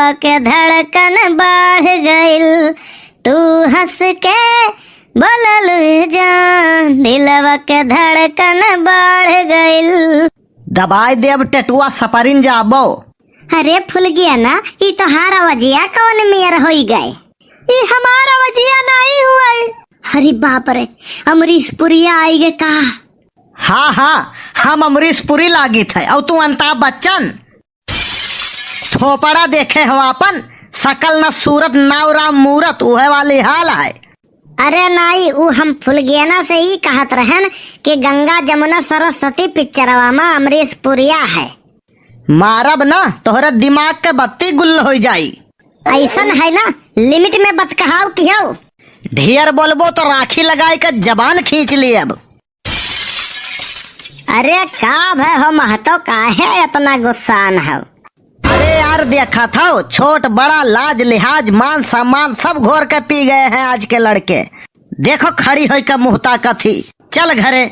दिलवा के धड़कन बढ़ गइल, तू हंस के बोलल जान, दिलवा के धड़कन बढ़ गइल। दबाई देव टेटुआ सपरिन जाबो। अरे फुल गया ना, ये तो हारा वजिया कौन मेयर हो गए, ये हमारा वजिया नहीं हुआ। अरे बाप रे, अमरीश पुरिया आई गे का? हाँ हाँ, हम अमरीश पुरी लागी थे और तू अमिताभ बच्चन। थोपड़ा देखे हो अपन, सकल न सूरत नावराम मूरत, उहे वाली हाल है। अरे नहीं, वो हम फुलगेना से ही कहत रहन कि गंगा जमुना सरस्वती पिक्चरवा में अमरीश पुरिया है। मारब ना तोहरे दिमाग के बत्ती गुल हो जाई। ऐसन है ना, लिमिट में बत कहाव की हो। ढेर बोलबो तो राखी लगाई के जबान खींच ली अब। अरे का भय हो महतो, काहे इतना गुस्सान हो? अरे यार देखा था, छोट बड़ा लाज लिहाज मान सम्मान सब घोर के पी गए हैं आज के लड़के। देखो खड़ी होई का मुहता कथी, चल घरे।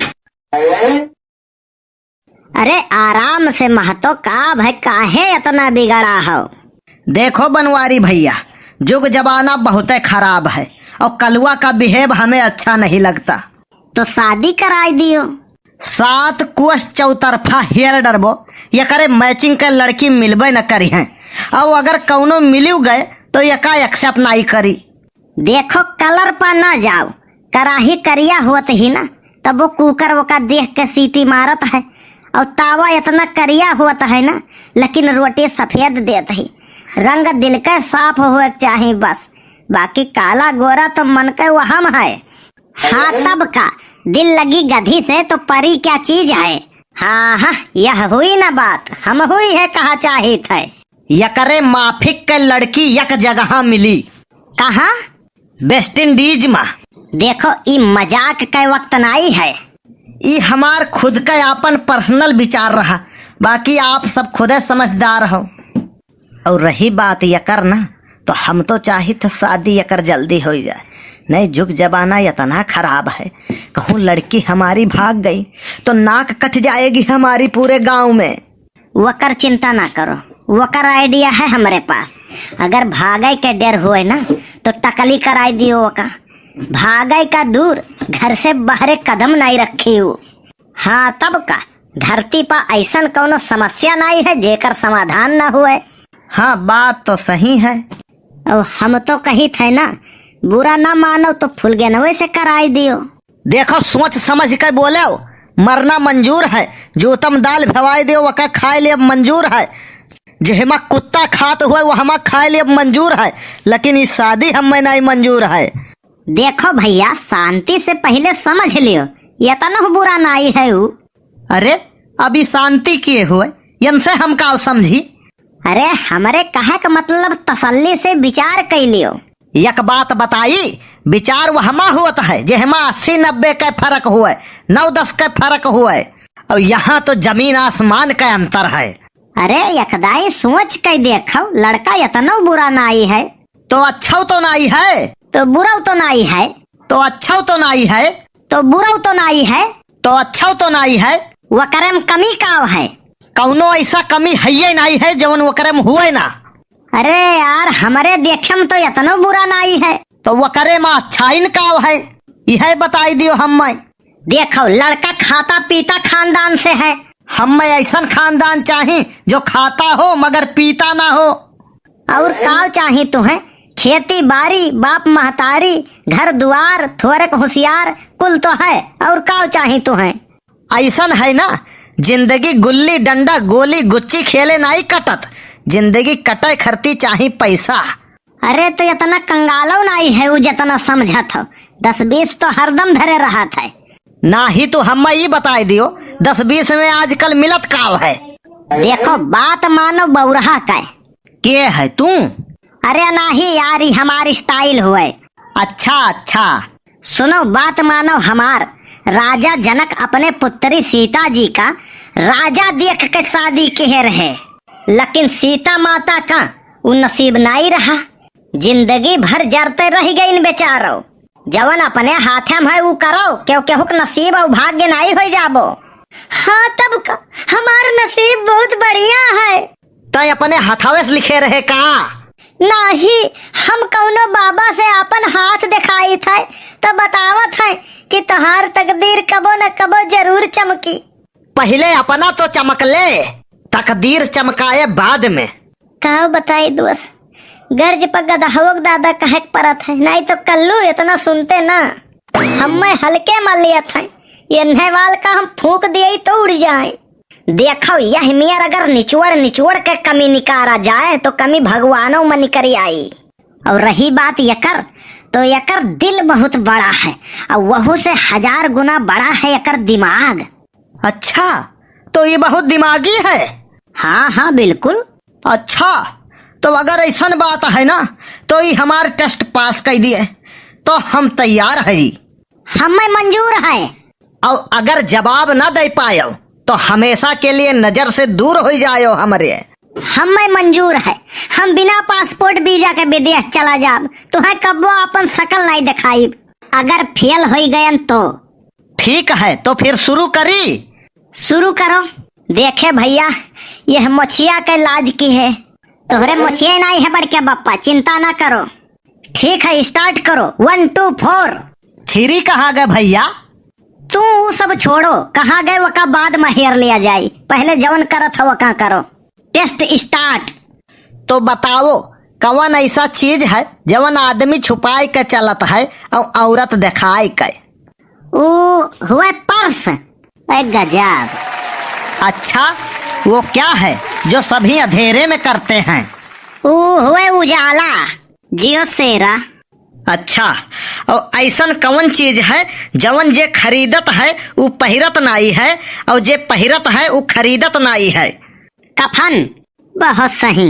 अरे आराम से महतो, का भाई काहे इतना बिगड़ा हो? देखो बनवारी भैया, जुग जमाना बहुत खराब है और कलुआ का बिहेव हमें अच्छा नहीं लगता। तो शादी कराई दियो। 7 कोस चौतरफा हेयर डरबो, ये करे मैचिंग के लड़की मिलबे न करी है, और अगर कौनो मिलू गए तो ये का एक्सेप्ट नहीं करी। देखो कलर पर ना जाओ, कराही करिया होत ही ना, तब वो कुकर वो का देख के सीटी मारत है, और तावा इतना करिया होता है ना, लेकिन रोटी सफेद देत है। रंग दिल के साफ हुए चाहिए बस, बाकी काला गोरा तो मन के वहम है। हाँ तब का, दिल लगी गधी से तो परी क्या चीज है। हाँ हाँ, यह हुई ना बात, हम हुई है कहा चाहे थे। यकरे माफिक के लड़की एक जगह मिली। कहा? वेस्ट इंडीज में। देखो ई मजाक के वक्त नहीं है, ई हमार खुद का अपन पर्सनल विचार रहा, बाकी आप सब खुदे समझदार हो। और रही बात यकर ना, तो हम तो चाहिए शादी यकर जल्दी हो जाए, नहीं जुग जमाना इतना खराब है, कहूँ लड़की हमारी भाग गई तो नाक कट जाएगी हमारी पूरे गांव में। वकर चिंता ना करो, वकर आइडिया है हमारे पास। अगर भागे के डर हुए ना तो टकली कराई दियो वका। भागे का दूर, घर से बाहर कदम नहीं रखी हो। हाँ तब का, धरती पर ऐसा कोनो समस्या नहीं है जेकर समाधान ना हुए। हाँ बात तो सही है। और हम तो कही थे ना, बुरा ना मानो तो फुलगेनवे से कराई दियो। देखो सोच समझ के बोले, मरना मंजूर है, जो तुम दाल भवाई दो वका खाए लिए मंजूर है, जहमा कुत्ता खात हुए वो हम खाए लिए मंजूर है, लेकिन इस शादी हमें नहीं मंजूर है। देखो भैया, शांति से पहले समझ लियो, इतना बुरा नहीं है वो। अरे अभी शांति किए हुए इनसे हम का समझी। अरे हमारे कहे का मतलब तसल्ली से विचार कर लियो। एक बात बताई, विचार वहमा होता है जहमा 80-90 का फर्क हुए, 9-10 का फर्क हुए, और यहाँ तो जमीन आसमान का अंतर है। अरे यकदाई सोच के देखो, लड़का इतना बुरा नहीं है। तो अच्छा तो नहीं है, तो बुरा तो नहीं है, तो अच्छा तो नहीं है, तो बुरा तो नहीं है, तो अच्छा तो नहीं है। वकरे में कमी का है? कौनो ऐसा कमी है ही नहीं है जवन वकरे में हुए ना। अरे यार, हमारे देखे में तो इतना बुरा नहीं है, तो वकरे में अच्छाइन का है, यह बताई दियो हमें। देखो लड़का खाता पीता खानदान से है, हमें ऐसा खानदान चाहिए जो खाता हो मगर पीता ना हो। और काव चाहिए तुम्हें? खेती बाड़ी, बाप महतारी, घर दुआर, थोड़े होशियार, कुल तो है, और काव चाहिए तुम्हें? ऐसा है ना, जिंदगी गुल्ली डंडा गोली गुच्ची खेले नहीं कटत, जिंदगी कटे खरती चाहिए पैसा। अरे तो इतना कंगालो नहीं है वो जितना समझत हो, 10-20 तो हरदम धरे रहा था। ना ही तो हमें ये बताई दियो 10-20 में आजकल मिलत काव है। देखो बात मानो बौरहा का के है तू? अरे नहीं यार, ये हमारी स्टाइल हुए। अच्छा अच्छा, सुनो बात मानो हमार। राजा जनक अपने पुत्री सीता जी का राजा देख के शादी कह रहे, लेकिन सीता माता का वो नसीब नहीं रहा। जिंदगी भर जरते रह गई इन बेचारो। जवन अपने हाथे में है वो करो, क्योंकि हुक नसीब और भाग्य नहीं हो जाबो। हाँ तब का हमारा नसीब बहुत बढ़िया है। तय अपने हथावे से लिखे रहे का? नाही, हम कौनो बाबा से अपन हाथ दिखाई थे तो बतावत है कि तोहार तकदीर कबो न कबो जरूर चमकी। पहले अपना तो चमक ले, तकदीर चमकाए बाद में। कहो बताई दोस्त, गर्ज पर गदहवक दादा कहे परत है, नहीं तो कल्लू इतना सुनते ना। हमें हल्के में लिया था, ये नहवाल का हम फूंक दिए तो उड़ जाए। देखो यह मियर अगर निचोड़ के कमी निकारा जाए तो कमी भगवानों में निकरी आई। और रही बात यकर, तो यकर दिल बहुत बड़ा है और वहू से 1000 गुना बड़ा है यकर दिमाग। अच्छा, तो ये बहुत दिमागी है। हाँ हाँ बिल्कुल। अच्छा, तो अगर ऐसा बात है ना तो ये हमारे टेस्ट पास कर दिए तो हम तैयार है। हमें मंजूर है। और अगर जवाब ना दे पायो तो हमेशा के लिए नजर से दूर हो जायो हमरे। हमें मंजूर है, हम बिना पासपोर्ट वीजा के विदेश चला जाब, तुम्हें कब्बो अपन शकल नहीं दिखाई। अगर फेल हो गयन तो ठीक है, तो फिर शुरू करी। शुरू करो। देखे भैया, यह मछिया के लाज की है, तोहरे मछिया नहीं है बड़के बप्पा, चिंता ना करो। ठीक है, स्टार्ट करो। 1 2 4। 3 कहाँ गए भैया? तू वो सब छोड़ो, कहाँ गए वो का बाद में हेर लिया जाए, पहले जवन करत हो का करो। Test start. तो बताओ कौन ऐसा चीज है जवन आदमी छुपाए के चलत है और औरत दिखाए के? वो हुआ पर्स। गजब। अच्छा, वो क्या है जो सभी अंधेरे में करते हैं? वो हुआ उजाला। जियो सेरा। अच्छा, और ऐसा कौन चीज है जवन जे खरीदत है वो पहिरत नहीं है और जे पहिरत है वो खरीदत नहीं है? कफन। बहुत सही।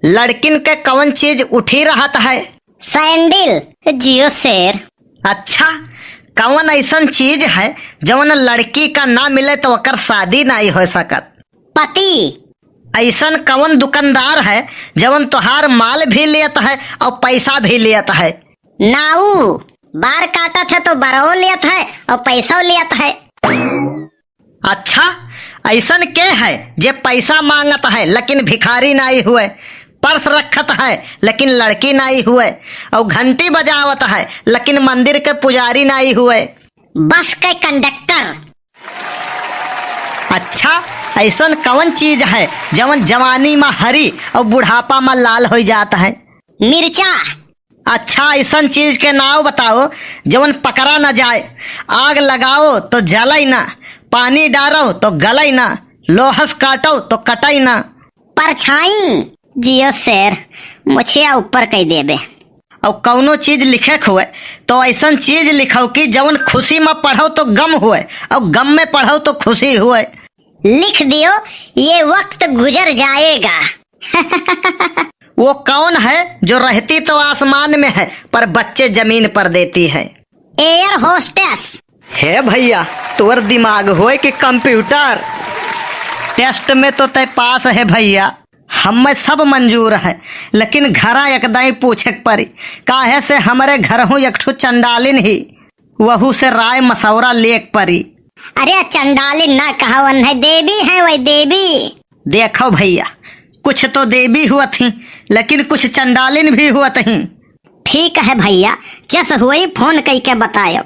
लड़किन के कौन चीज उठी रहत है? सैंडल। जियो शेर। अच्छा, कौन ऐसा चीज है जवन लड़की का ना मिले तो ओकर शादी नहीं हो सकत? पति। ऐसा कौन दुकानदार है जवन तोहार माल भी लेत है और पैसा भी लेत है? नाऊ। बार काटत है तो बरो लेत है और पैसा लेत है। अच्छा, ऐसा के है जे पैसा मांगत है लेकिन भिखारी नहीं हुए, पर्स रखत है लेकिन लड़की नहीं हुए, और घंटी बजावत है लेकिन मंदिर के पुजारी नहीं हुए? बस के कंडक्टर। अच्छा, ऐसा कौन चीज है जवन जवानी में हरी और बुढ़ापा में लाल हो जाता है? मिर्चा। अच्छा, ऐसा चीज के नाम बताओ जवन पकड़ा न जाए। आग लगाओ तो जलाई ना, पानी डालो तो गलाई ना, लोहस काटो तो कटाई ना। परछाई। जियो शेर। मुछिया ऊपर कह देबे। और कौनो चीज लिखे हुए तो ऐसा चीज लिखो कि जवन खुशी में पढ़ो तो गम हुए और गम में पढ़ो तो खुशी हुए। लिख दियो, ये वक्त गुजर जाएगा। वो कौन है जो रहती तो आसमान में है पर बच्चे जमीन पर देती है? Air hostess. हे भैया, तोर दिमाग होए कि कंप्यूटर? टेस्ट में तो तय पास है भैया, हमें सब मंजूर है, लेकिन घरा एकदम पूछे पड़ी। काहे से हमारे घर हूँ एक ठो चंडालिन ही, वहू से राय मशवरा लेक पड़ी। अरे चंडालिन ना कहावन है, देवी है वही देवी। देखो भैया, कुछ तो देवी हुआ थी लेकिन कुछ चंडालिन भी हुआ थी। ठीक है भैया, जस हुई फोन कई के बतायो।